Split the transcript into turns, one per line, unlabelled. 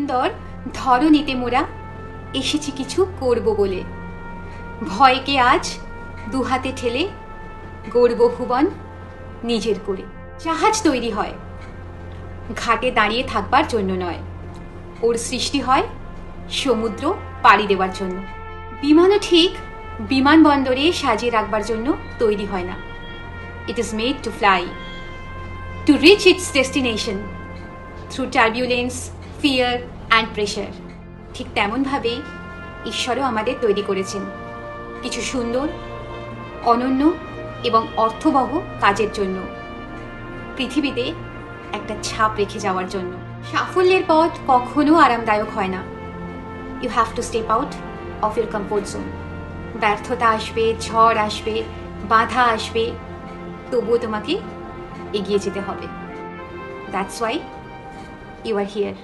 সুন্দর ধরণীতে মোরা এসেছি কিছু করব বলে। ভয়কে আজ দুহাতে ঠেলে গড়ব ভুবন নিজের করে। জাহাজ তৈরি হয় ঘাটে দাঁড়িয়ে থাকবার জন্য নয়, ওর সৃষ্টি হয় সমুদ্র পাড়ি দেওয়ার জন্য। বিমানও ঠিক বিমানবন্দরে সাজিয়ে রাখবার জন্য তৈরি হয় না। It is made to fly, to reach it's destination through টার্বিউলেন্স, fear and pressure. ঠিক তেমনভাবেই ঈশ্বরও আমাদের তৈরি করেছেন কিছু সুন্দর, অনন্য এবং অর্থবহ কাজের জন্য, পৃথিবীতে একটা ছাপ রেখে যাওয়ার জন্য। সাফল্যের পথ কখনো আরামদায়ক হয় না। You have to step out of your comfort zone. ব্যর্থতা আসবে, ঝড় আসবে, বাধা আসবে, তবুও তোমাকে এগিয়ে যেতে হবে। That's why you are here.